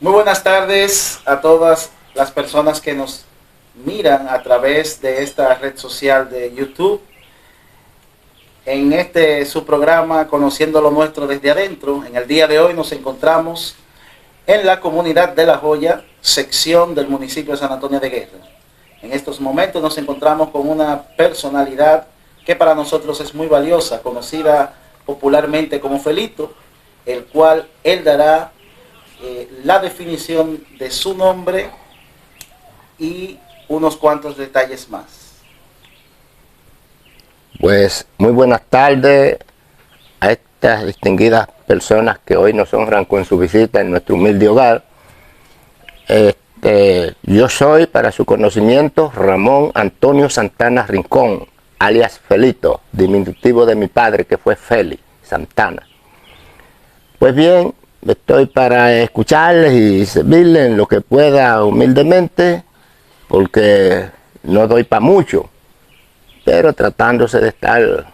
Muy buenas tardes a todas las personas que nos miran a través de esta red social de YouTube. En su programa Conociendo lo Nuestro desde Adentro, en el día de hoy nos encontramos en la comunidad de La Joya, sección del municipio de San Antonio de Guerra. En estos momentos nos encontramos con una personalidad que para nosotros es muy valiosa, conocida popularmente como Felito, el cual él dará la definición de su nombre y unos cuantos detalles más. Pues muy buenas tardes a estas distinguidas personas que hoy nos honran con su visita en nuestro humilde hogar. Yo soy, para su conocimiento, Ramón Antonio Santana Rincón, alias Felito, diminutivo de mi padre que fue Feli Santana. Pues bien, estoy para escucharles y servirles en lo que pueda humildemente, porque no doy para mucho, pero tratándose de estar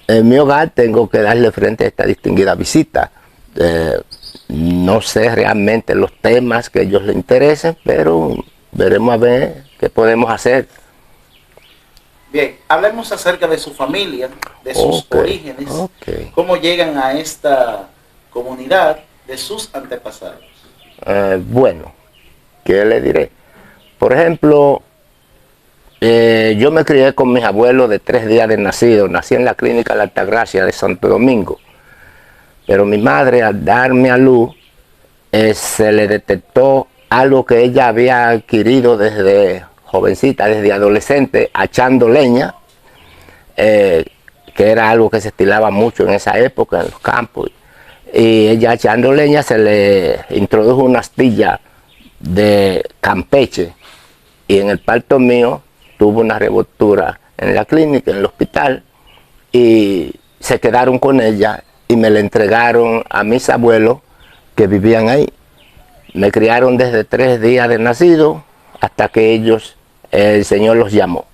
en mi hogar tengo que darle frente a esta distinguida visita. No sé realmente los temas que a ellos les interesen, pero veremos a ver qué podemos hacer. Bien, hablemos acerca de su familia, de sus orígenes, cómo llegan a esta comunidad, de sus antepasados. Bueno, ¿qué le diré? Por ejemplo, yo me crié con mis abuelos de 3 días de nacido. Nací en la clínica La Altagracia de Santo Domingo. Pero mi madre, al darme a luz, se le detectó algo que ella había adquirido desde jovencita, desde adolescente, echando leña, que era algo que se estilaba mucho en esa época en los campos. Y ella echando leña se le introdujo una astilla de Campeche, y en el parto mío tuvo una rebotura en la clínica, en el hospital, y se quedaron con ella y me la entregaron a mis abuelos que vivían ahí. Me criaron desde 3 días de nacido hasta que el Señor los llamó.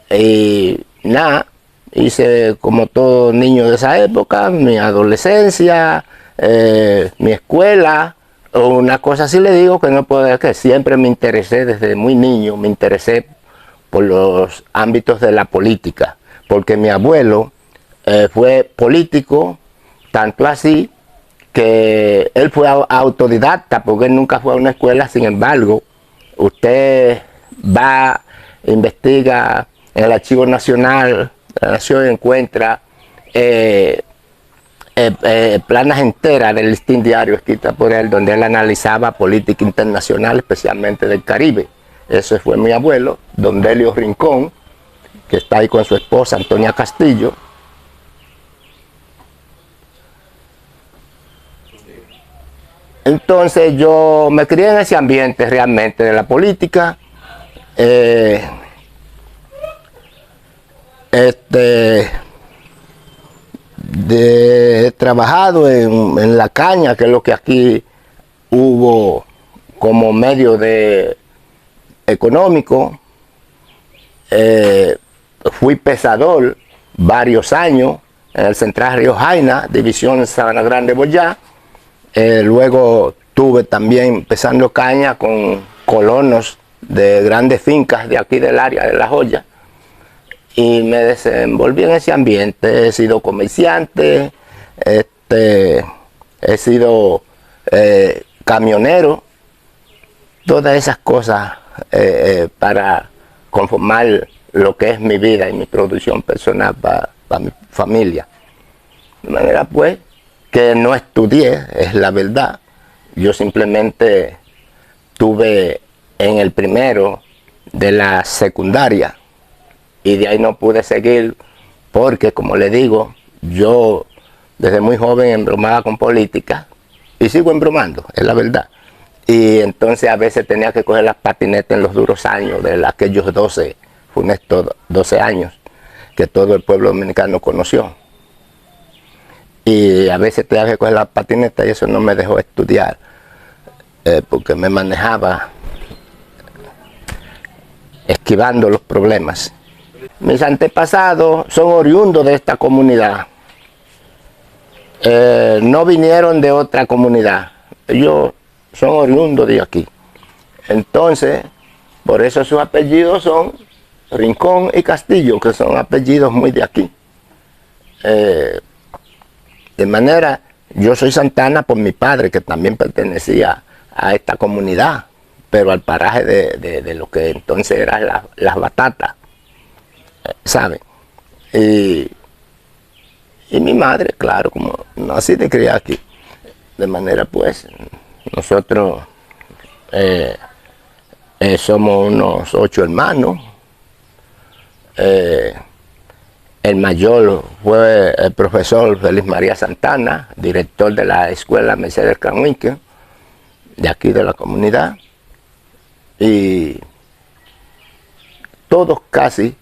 Y nada, hice como todo niño de esa época, mi adolescencia, mi escuela. Una cosa sí le digo que no puedo, que siempre me interesé desde muy niño, me interesé por los ámbitos de la política, porque mi abuelo fue político, tanto así que él fue autodidacta, porque él nunca fue a una escuela. Sin embargo, usted va, investiga en el Archivo Nacional de la Nación y encuentra planas enteras del listín diario escrita por él, donde él analizaba política internacional, especialmente del Caribe. Ese fue mi abuelo, don Delio Rincón, que está ahí con su esposa Antonia Castillo. Entonces yo me crié en ese ambiente realmente de la política. He trabajado en la caña, que es lo que aquí hubo como medio de económico. Fui pesador varios años en el Central Río Jaina, división Sabana Grande Boyá. Luego tuve también pesando caña con colonos de grandes fincas de aquí del área de La Joya. Y me desenvolví en ese ambiente. He sido comerciante, he sido camionero, todas esas cosas para conformar lo que es mi vida y mi producción personal para mi familia. De manera pues que no estudié, es la verdad. Yo simplemente tuve en el primero de la secundaria, y de ahí no pude seguir porque, como le digo, yo desde muy joven embromaba con política y sigo embromando, es la verdad. Y entonces a veces tenía que coger las patinetas en los duros años de aquellos 12 años que todo el pueblo dominicano conoció. Y a veces tenía que coger las patinetas y eso no me dejó estudiar, porque me manejaba esquivando los problemas. Mis antepasados son oriundos de esta comunidad. No vinieron de otra comunidad. ellos son oriundos de aquí. Entonces, por eso sus apellidos son Rincón y Castillo, que son apellidos muy de aquí. De manera, yo soy Santana por mi padre, que también pertenecía a esta comunidad, pero al paraje de lo que entonces eran las batatas, ¿saben? Y mi madre, claro, como nací de criar aquí. De manera, pues, nosotros somos unos 8 hermanos. El mayor fue el profesor Félix María Santana, director de la escuela Mercedes Cranwinkel, de aquí de la comunidad. Y todos casi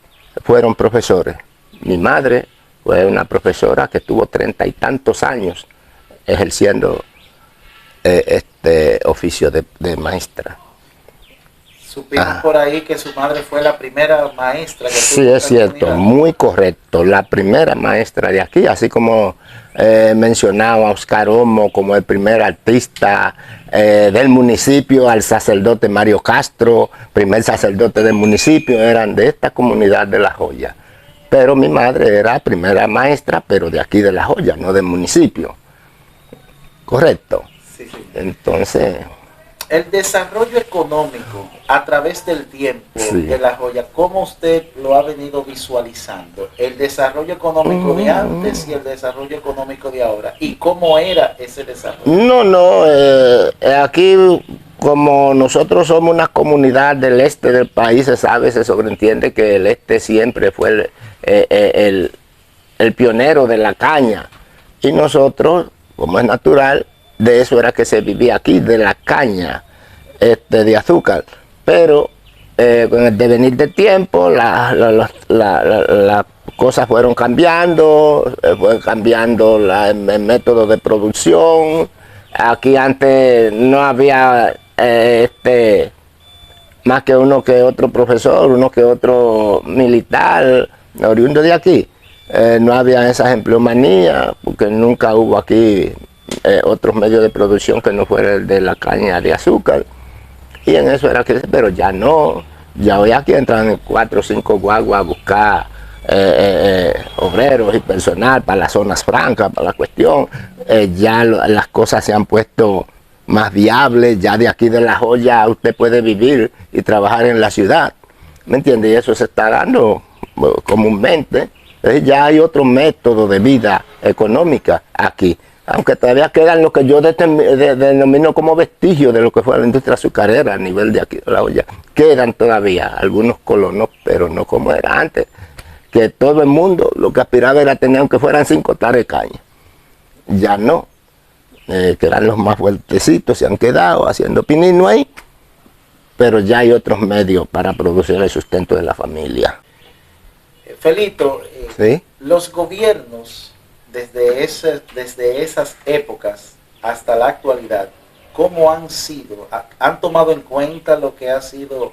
fueron profesores. Mi madre fue una profesora que tuvo 30 y tantos años ejerciendo este oficio de maestra. Supimos por ahí que su madre fue la primera maestra que sí, es cierto, comunidad. Muy correcto, la primera maestra de aquí, así como mencionaba a Oscar Olmo como el primer artista del municipio, al sacerdote Mario Castro, primer sacerdote del municipio, eran de esta comunidad de La Joya. Pero mi madre era primera maestra, pero de aquí de La Joya, no del municipio. Correcto. Sí, sí. Entonces... El desarrollo económico a través del tiempo de La Joya, ¿cómo usted lo ha venido visualizando? El desarrollo económico de antes y el desarrollo económico de ahora. ¿Y cómo era ese desarrollo? Aquí como nosotros somos una comunidad del este del país, se sabe, se sobreentiende que el este siempre fue el pionero de la caña. Y nosotros, como es natural, de eso era que se vivía aquí, de la caña de azúcar. Pero con el devenir del tiempo, las cosas fueron cambiando, fue cambiando el método de producción. Aquí antes no había más que uno que otro profesor, uno que otro militar, oriundo de aquí. No había esas empleomanías, porque nunca hubo aquí otros medios de producción que no fuera el de la caña de azúcar. Y en eso era que, pero ya no, ya hoy aquí entran 4 o 5 guaguas a buscar obreros y personal para las zonas francas, para la cuestión. Ya las cosas se han puesto más viables, ya de aquí de La Joya usted puede vivir y trabajar en la ciudad, ¿me entiende? Y eso se está dando comúnmente. Entonces ya hay otro método de vida económica aquí, aunque todavía quedan lo que yo denomino como vestigios de lo que fue la industria azucarera a nivel de aquí de La Joya. Quedan todavía algunos colonos, pero no como era antes, que todo el mundo lo que aspiraba era tener aunque fueran 5 hectáreas de caña. Ya no, quedan los más fuertecitos, se han quedado haciendo pinino ahí, pero ya hay otros medios para producir el sustento de la familia. Felito, ¿sí? Los gobiernos desde esas épocas hasta la actualidad, ¿cómo han sido? ¿Han tomado en cuenta lo que ha sido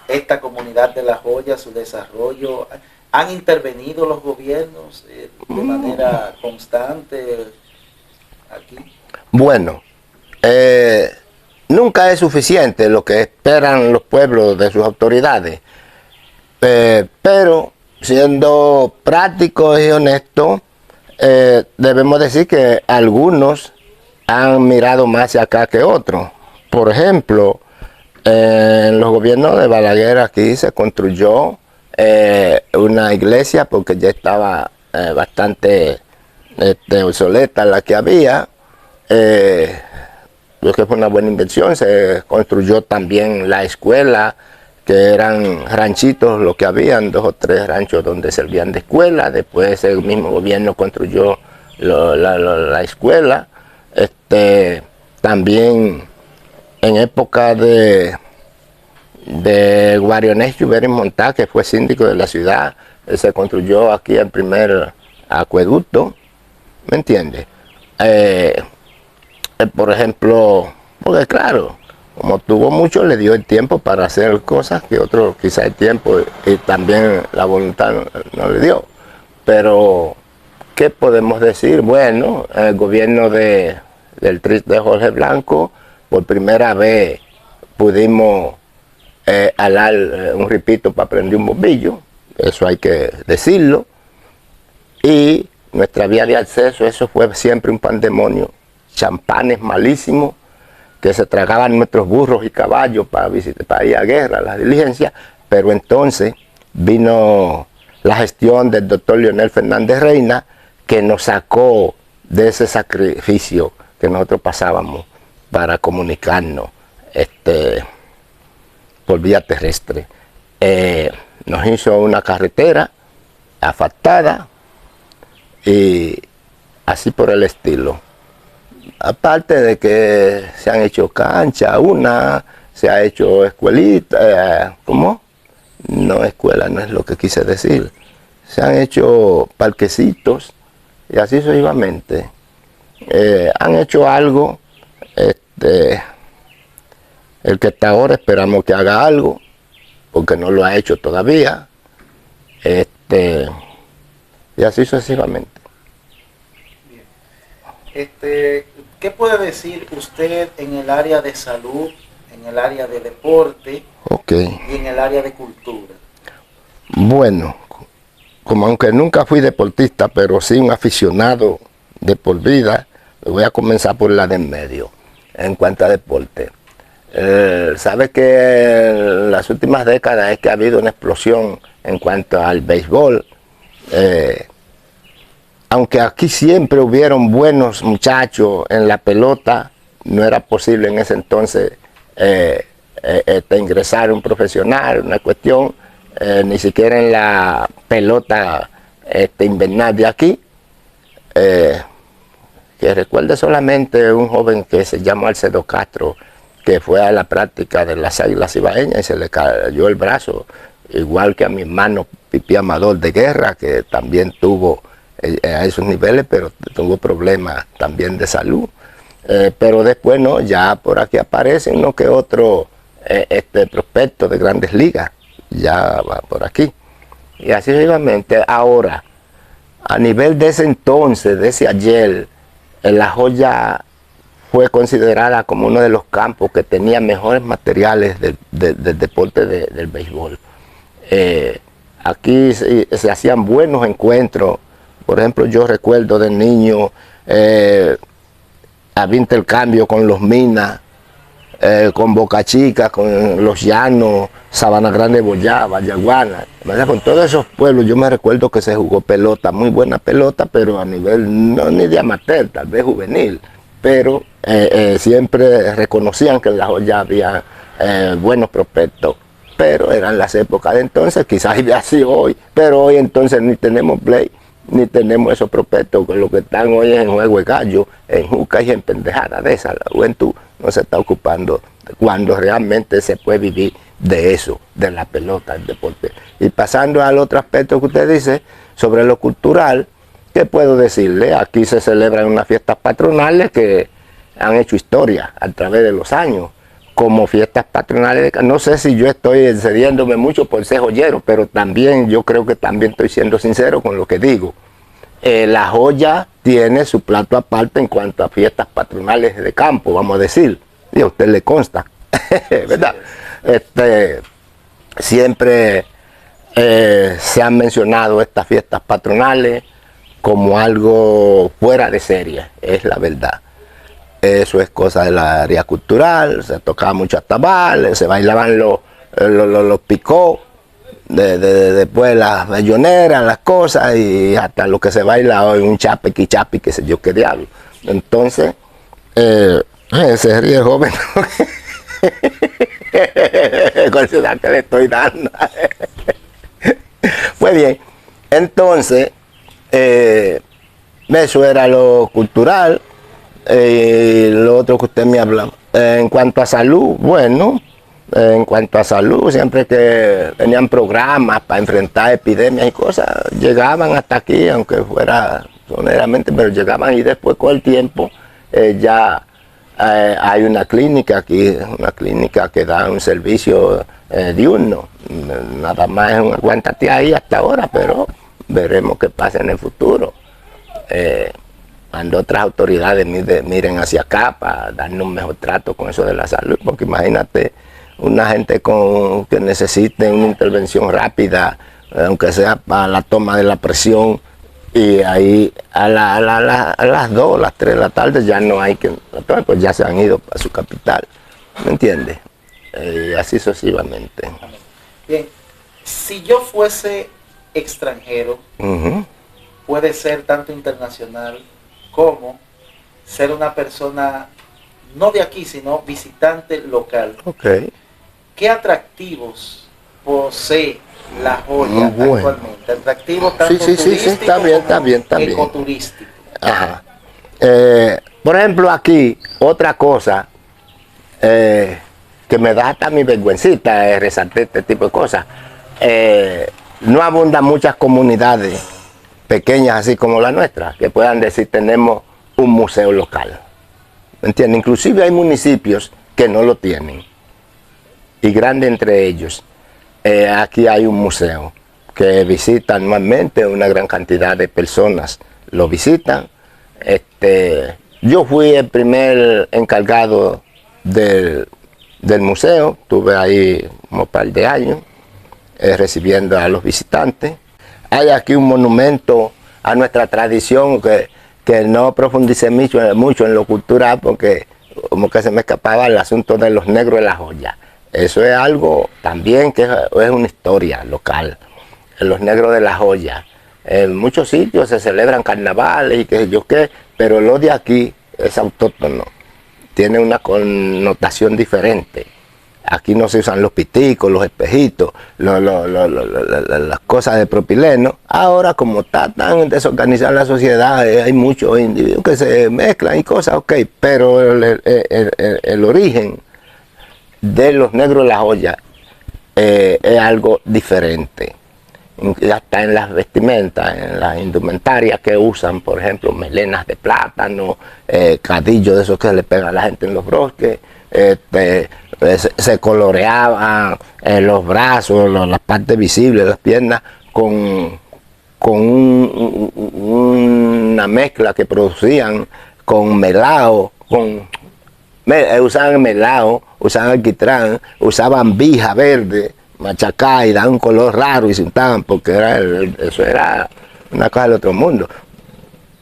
esta comunidad de La Joya, su desarrollo? ¿Han intervenido los gobiernos de manera constante aquí? Bueno, nunca es suficiente lo que esperan los pueblos de sus autoridades, pero siendo prácticos y honestos, debemos decir que algunos han mirado más hacia acá que otros. Por ejemplo, en los gobiernos de Balaguer aquí se construyó una iglesia porque ya estaba bastante obsoleta la que había. Creo que fue una buena inversión. Se construyó también la escuela, que eran ranchitos lo que habían, 2 o 3 ranchos donde servían de escuela. Después el mismo gobierno construyó la escuela. También en época de Guarionés Lluveres Montá, que fue síndico de la ciudad, se construyó aquí el primer acueducto, ¿me entiendes? Por ejemplo, porque claro, como tuvo mucho, le dio el tiempo para hacer cosas que otros quizá el tiempo y también la voluntad no le dio. Pero, ¿qué podemos decir? Bueno, el gobierno de del tris de Jorge Blanco. Por primera vez pudimos alar un ripito para prender un bombillo, eso hay que decirlo. Y nuestra vía de acceso, eso fue siempre un pandemonio, champanes malísimos, que se tragaban nuestros burros y caballos para ir a guerra, las diligencias, pero entonces vino la gestión del doctor Leonel Fernández Reina, que nos sacó de ese sacrificio que nosotros pasábamos para comunicarnos por vía terrestre. Nos hizo una carretera asfaltada y así por el estilo. Aparte de que se han hecho canchas, se ha hecho escuelita, ¿cómo? No, escuela no es lo que quise decir. Se han hecho parquecitos y así sucesivamente. Han hecho algo, el que está ahora esperamos que haga algo, porque no lo ha hecho todavía, y así sucesivamente. ¿Qué puede decir usted en el área de salud, en el área de deporte y en el área de cultura? Bueno, como aunque nunca fui deportista, pero sí un aficionado de por vida, voy a comenzar por la de en medio, en cuanto a deporte. Sabe que en las últimas décadas es que ha habido una explosión en cuanto al béisbol. Aunque aquí siempre hubieron buenos muchachos en la pelota, no era posible en ese entonces ingresar un profesional, una cuestión, ni siquiera en la pelota invernal de aquí. Que recuerde solamente un joven que se llama Alcedo Castro, que fue a la práctica de las Águilas Ibaeñas y se le cayó el brazo, igual que a mi hermano Pipi Amador de Guerra, que también tuvo a esos niveles, pero tuvo problemas también de salud. Pero después no, ya por aquí aparecen uno que otro prospecto de grandes ligas, ya va por aquí. Y así sucesivamente. Ahora, a nivel de ese entonces, de ese ayer, La Joya fue considerada como uno de los campos que tenía mejores materiales del deporte del béisbol. Aquí se hacían buenos encuentros. Por ejemplo, yo recuerdo de niño, había intercambio con los Minas, con Boca Chica, con los Llanos, Sabana Grande, Boyá, Vallaguana. Con todos esos pueblos yo me recuerdo que se jugó pelota, muy buena pelota, pero a nivel no ni de amateur, tal vez juvenil. Pero siempre reconocían que en La Joya había buenos prospectos. Pero eran las épocas de entonces, quizás había así hoy, pero hoy entonces ni tenemos play, ni tenemos esos prospectos, que lo que están hoy es en juego de gallo, en juca y en pendejada de esa. La juventud no se está ocupando cuando realmente se puede vivir de eso, de la pelota, del deporte. Y pasando al otro aspecto que usted dice, sobre lo cultural, ¿qué puedo decirle? Aquí se celebran unas fiestas patronales que han hecho historia a través de los años, como fiestas patronales. No sé si yo estoy excediéndome mucho por ser joyero, pero también yo creo que también estoy siendo sincero con lo que digo. La Joya tiene su plato aparte en cuanto a fiestas patronales de campo, vamos a decir, y a usted le consta, ¿verdad? Siempre se han mencionado estas fiestas patronales como algo fuera de serie, es la verdad. Eso es cosa del área cultural, se tocaba mucho atabal, se bailaban los picó, después las belloneras, las cosas, y hasta lo que se baila hoy, un chapiqui, qué sé yo qué diablo. Entonces, se ríe joven, con esa edad que le estoy dando. Pues bien, entonces, eso era lo cultural. Lo otro que usted me hablaba, en cuanto a salud, bueno, en cuanto a salud, siempre que tenían programas para enfrentar epidemias y cosas, llegaban hasta aquí, aunque fuera soneramente, pero llegaban, y después con el tiempo ya hay una clínica aquí, una clínica que da un servicio diurno. Nada más es un aguántate ahí hasta ahora, pero veremos qué pasa en el futuro. cuando otras autoridades miren hacia acá para darnos un mejor trato con eso de la salud, porque imagínate una gente que necesite una intervención rápida, aunque sea para la toma de la presión, y ahí a las 2, las 3 de la tarde ya no hay que la tome, pues ya se han ido a su capital, ¿me entiendes? Así sucesivamente. Bien, si yo fuese extranjero, puede ser tanto internacional como ser una persona no de aquí, sino visitante local. Okay. ¿Qué atractivos posee La Joya actualmente? Atractivos tanto turísticos como ecoturísticos. Ajá. Por ejemplo, aquí, otra cosa que me da hasta mi vergüencita resaltar este tipo de cosas. No abundan muchas comunidades pequeñas así como la nuestra que puedan decir tenemos un museo local. ¿Me entiendes? Inclusive hay municipios que no lo tienen. Y grande entre ellos. Aquí hay un museo que visita anualmente una gran cantidad de personas. Lo visitan. Yo fui el primer encargado del museo. Estuve ahí como un par de años recibiendo a los visitantes. Hay aquí un monumento a nuestra tradición que no profundicé mucho en lo cultural porque como que se me escapaba el asunto de los negros de La Joya. Eso es algo también que es una historia local. Los negros de La Joya. En muchos sitios se celebran carnavales y qué sé yo qué, pero lo de aquí es autóctono. Tiene una connotación diferente. Aquí no se usan los piticos, los espejitos, las cosas de propileno. Ahora, como está tan desorganizada la sociedad, hay muchos individuos que se mezclan y cosas, ok, pero el origen de los negros de La Joya es algo diferente. Hasta en las vestimentas, en las indumentarias que usan, por ejemplo, melenas de plátano, cadillos de esos que le pegan a la gente en los bosques, se coloreaban los brazos, las partes visibles, las piernas, con una mezcla que producían con melao, usaban melao, usaban alquitrán, usaban vija verde, machacá y daban un color raro y se untaban porque eso era una cosa del otro mundo.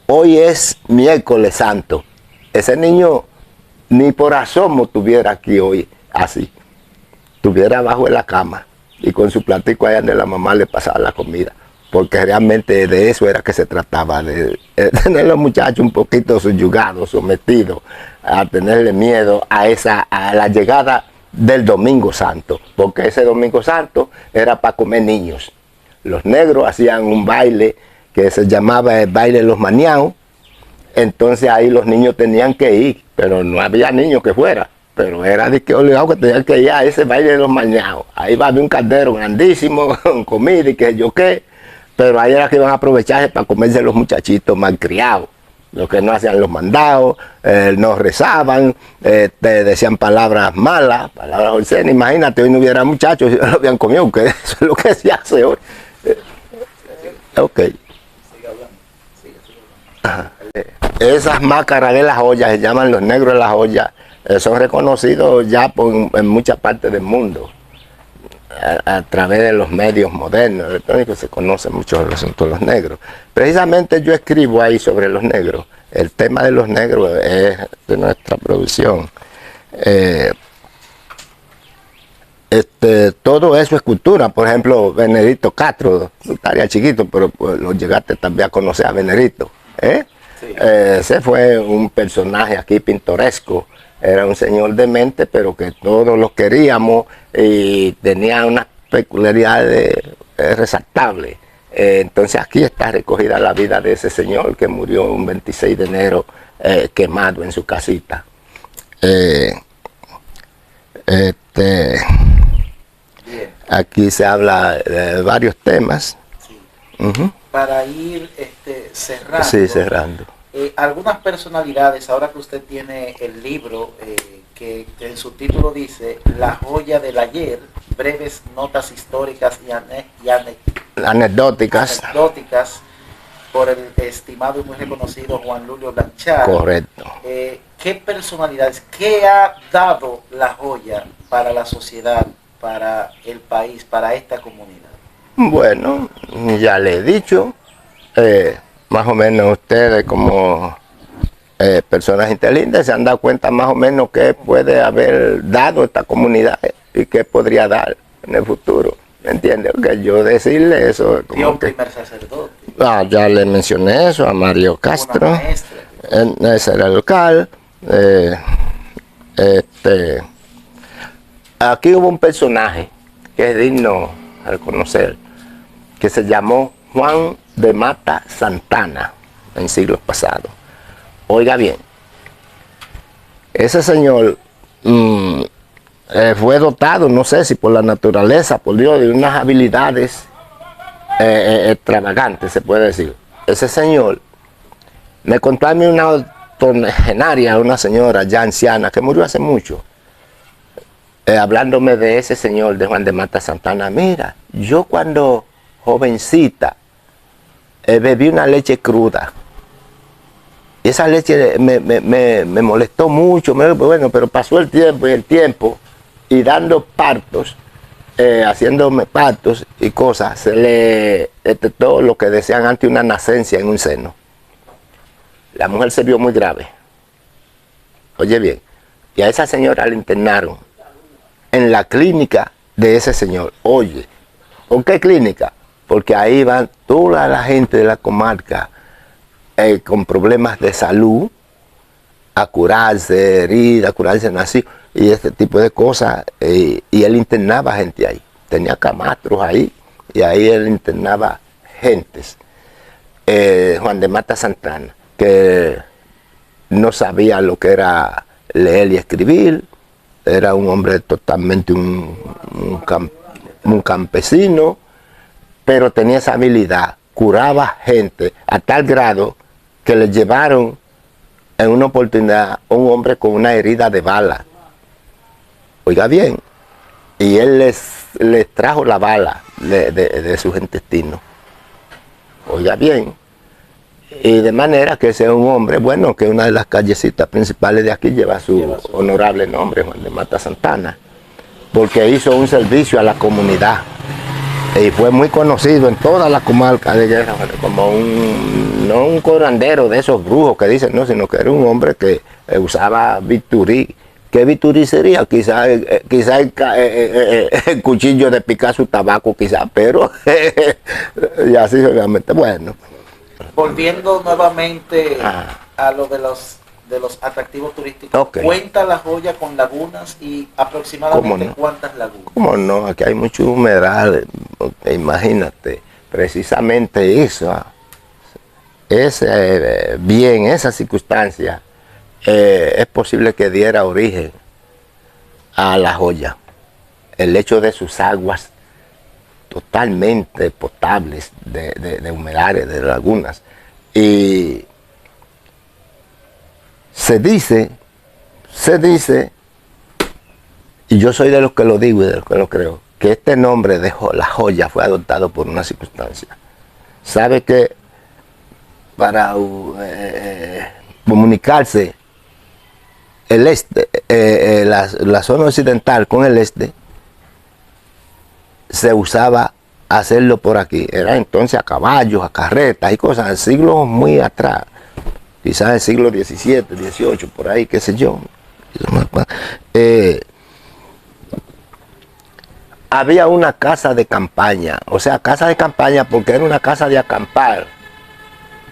Hoy es miércoles santo. Ese niño ni por asomo tuviera aquí hoy así. Tuviera abajo de la cama y con su platico allá donde la mamá le pasaba la comida. Porque realmente de eso era que se trataba, de tener a los muchachos un poquito subyugados, sometidos, a tenerle miedo a la llegada del Domingo Santo, porque ese Domingo Santo era para comer niños. Los negros hacían un baile que se llamaba el baile de los maniaos, entonces ahí los niños tenían que ir, pero no había niños que fuera, pero era de que obligado que tenían que ir a ese baile de los maniaos. Ahí va a haber un caldero grandísimo con comida y qué sé yo qué, pero ahí era que iban a aprovecharse para comerse los muchachitos malcriados. Los que no hacían los mandados, no rezaban, decían palabras malas, palabras obscenas. Imagínate, hoy no hubiera muchachos, lo habían comido, que eso es lo que se hace hoy. Ok. Ajá. Esas máscaras de La Joya se llaman los negros de La Joya, son reconocidos ya en muchas partes del mundo. A través de los medios modernos, electrónicos, se conoce mucho el asunto de los negros. Precisamente yo escribo ahí sobre los negros. El tema de los negros es de nuestra producción. Todo eso es cultura. Por ejemplo, Benedito Castro, estaría chiquito, pero pues, lo llegaste también a conocer a Benedito. Sí. Ese fue un personaje aquí pintoresco. Era un señor de mente, pero que todos lo queríamos y tenía unas peculiaridades resaltables. Entonces aquí está recogida la vida de ese señor que murió un 26 de enero quemado en su casita. Aquí se habla de varios temas. Sí. Para ir cerrando. Sí, cerrando. Algunas personalidades, ahora que usted tiene el libro que en su título dice La Joya del Ayer, breves notas históricas y anecdóticas, por el estimado y muy reconocido Juan Lulio Blanchard. Correcto. ¿Qué personalidades, qué ha dado La Joya para la sociedad, para el país, para esta comunidad? Bueno, ya le he dicho, más o menos ustedes como personas inteligentes se han dado cuenta más o menos qué puede haber dado esta comunidad y qué podría dar en el futuro. ¿Me entiendes? Que yo decirle eso. Como un primer sacerdote. Ya le mencioné eso a Mario Castro. Ese era el local. Aquí hubo un personaje que es digno de reconocer, que se llamó Juan de Mata Santana en siglos pasados. Oiga bien, ese señor fue dotado, no sé si por la naturaleza, por Dios, de unas habilidades extravagantes, se puede decir. Ese señor me contó a mí una octogenaria, una señora ya anciana, que murió hace mucho, hablándome de ese señor, de Juan de Mata Santana. Mira, yo cuando jovencita bebí una leche cruda. Y esa leche me molestó mucho, bueno, pero pasó el tiempo, y dando partos, haciéndome partos y cosas, se le detectó lo que decían antes una nacencia en un seno. La mujer se vio muy grave. Oye bien, y a esa señora la internaron en la clínica de ese señor. Oye, ¿por qué clínica? Porque ahí van toda la gente de la comarca con problemas de salud a curarse heridas, a curarse nacidos y este tipo de cosas, y él internaba gente ahí, tenía camastros ahí y ahí él internaba gentes. Juan de Mata Santana, que no sabía lo que era leer y escribir, era un hombre totalmente un campesino, pero tenía esa habilidad, curaba gente a tal grado que le llevaron en una oportunidad a un hombre con una herida de bala. Oiga bien, y él les trajo la bala de sus intestinos. Oiga bien, y de manera que sea un hombre, bueno, que una de las callecitas principales de aquí lleva su honorable nombre, Juan de Mata Santana, porque hizo un servicio a la comunidad. Y fue muy conocido en toda la comarca de Guerra, como no un curandero de esos brujos que dicen, no, sino que era un hombre que usaba bisturí. ¿Qué bisturí sería? Quizá el cuchillo de picar su tabaco, quizá, pero y así realmente, bueno. Volviendo nuevamente a lo de los atractivos turísticos, okay. ¿Cuenta La Joya con lagunas y aproximadamente no? ¿Cuántas lagunas? ¿Cómo no? Aquí hay mucho humedal, imagínate, precisamente eso, esa circunstancia es posible que diera origen a La Joya, el hecho de sus aguas totalmente potables, de humedales, de lagunas, y se dice, y yo soy de los que lo digo y de los que lo creo, que este nombre de La Joya fue adoptado por una circunstancia. Sabe que para comunicarse el este, la zona occidental con el este, se usaba hacerlo por aquí. Era entonces a caballos, a carretas y cosas, siglos muy atrás. Quizás el siglo XVII, XVIII, por ahí, qué sé yo. Había una casa de campaña, o sea, casa de campaña porque era una casa de acampar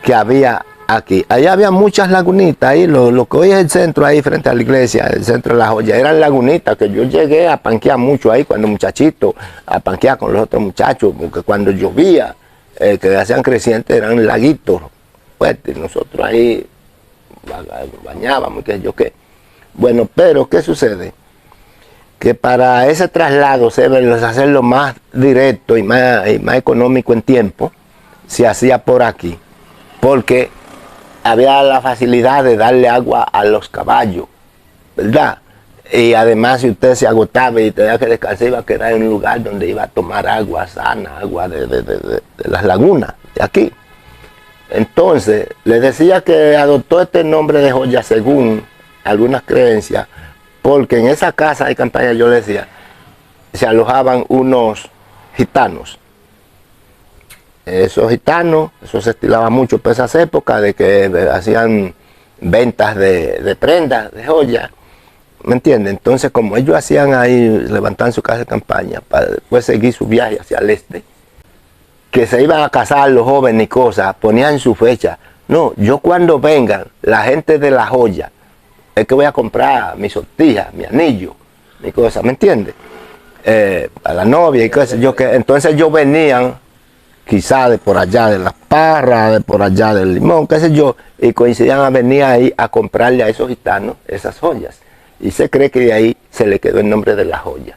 que había aquí. Allá había muchas lagunitas, ahí lo que hoy es el centro, ahí frente a la iglesia, el centro de La Joya, eran lagunitas que yo llegué a panquear mucho ahí cuando muchachito, a panquear con los otros muchachos, porque cuando llovía, que hacían crecientes, eran laguitos. Pues nosotros ahí bañábamos, qué sé yo qué. Bueno, pero ¿qué sucede? Que para ese traslado, hacerlo más directo y más económico en tiempo, se hacía por aquí, porque había la facilidad de darle agua a los caballos, ¿verdad? Y además, si usted se agotaba y tenía que descansar, iba a quedar en un lugar donde iba a tomar agua sana, agua de las lagunas, de aquí. Entonces, le decía que adoptó este nombre de joya según algunas creencias, porque en esa casa de campaña, yo le decía, se alojaban unos gitanos. Esos gitanos, eso se estilaba mucho por esas épocas, de que hacían ventas de prendas, de joyas, ¿me entiendes? Entonces, como ellos hacían ahí, levantaban su casa de campaña, para después seguir su viaje hacia el este, que se iban a casar los jóvenes y cosas, ponían su fecha. No, yo cuando vengan la gente de la joya, es que voy a comprar mi sortija, mi anillo, mi cosa, ¿me entiendes? A la novia y cosas. Entonces ellos venían, quizá de por allá de Las Parras, de por allá del Limón, qué sé yo, y coincidían a venir ahí a comprarle a esos gitanos esas joyas. Y se cree que de ahí se le quedó el nombre de la joya.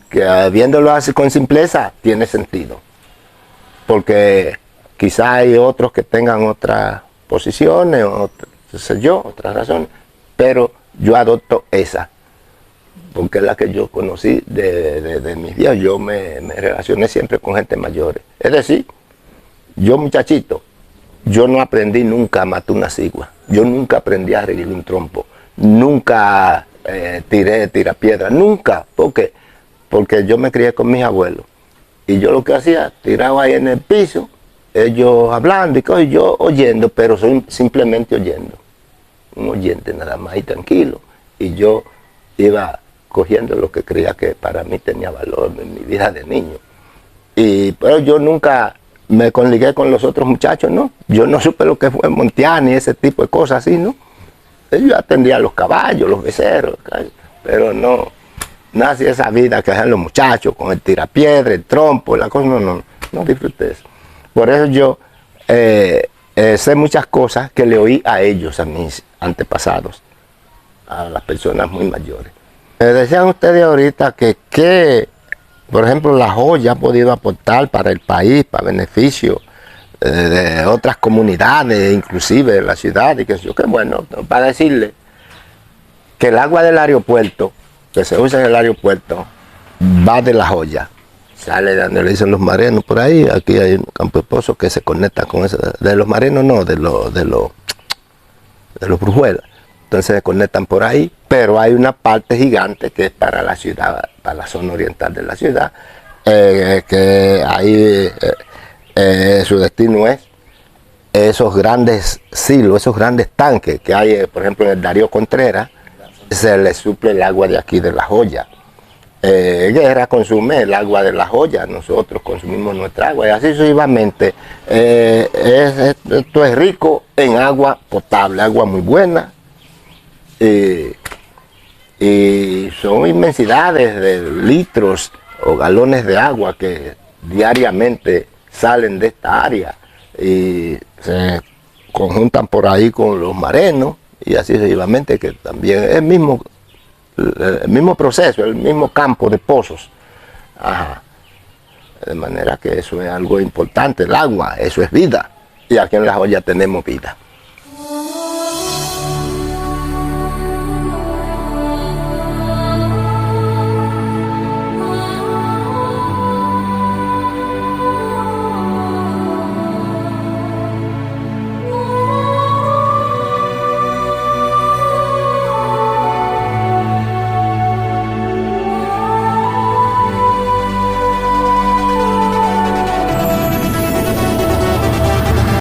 Que viéndolo así con simpleza, tiene sentido. Porque quizá hay otros que tengan otras posiciones, otras razones, pero yo adopto esa, porque es la que yo conocí de mis días. Yo me relacioné siempre con gente mayores. Es decir, yo muchachito, yo no aprendí nunca a matar una cigua, yo nunca aprendí a reír un trompo, nunca tiré piedra, nunca. ¿Por qué? Porque yo me crié con mis abuelos y yo lo que hacía, tiraba ahí en el piso, ellos hablando y cosas, y yo oyendo, pero soy simplemente oyendo, un oyente nada más y tranquilo, y yo iba cogiendo lo que creía que para mí tenía valor en mi vida de niño. Pero yo nunca me conligué con los otros muchachos, ¿no? Yo no supe lo que fue montear ni ese tipo de cosas así, ¿no? Yo atendía a los caballos, los becerros, pero no nací esa vida que hacen los muchachos con el tirapiedra, el trompo, la cosa, no disfruté eso. Por eso yo sé muchas cosas que le oí a ellos, a mis antepasados, a las personas muy mayores. Decían ustedes ahorita que, por ejemplo, la joya ha podido aportar para el país, para beneficio de otras comunidades, inclusive de la ciudad, y que yo, que bueno, para decirle que el agua del aeropuerto, que se usa en el aeropuerto, va de la joya. Sale de donde le dicen los marenos por ahí, aquí hay un campo de pozo que se conecta con eso, de los marenos no, de los brujuelas. Entonces se conectan por ahí, pero hay una parte gigante que es para la ciudad, para la zona oriental de la ciudad, que ahí su destino es esos grandes silos, esos grandes tanques que hay, por ejemplo, en el Darío Contreras, se le suple el agua de aquí de la joya. Guerra consume el agua de la joya, nosotros consumimos nuestra agua, y así sucesivamente. Esto es rico en agua potable, agua muy buena, y son inmensidades de litros o galones de agua que diariamente salen de esta área y se conjuntan por ahí con los marenos, y así sucesivamente, que también es el mismo proceso, el mismo campo de pozos. Ajá. De manera que eso es algo importante, el agua, eso es vida, y aquí en La Joya tenemos vida.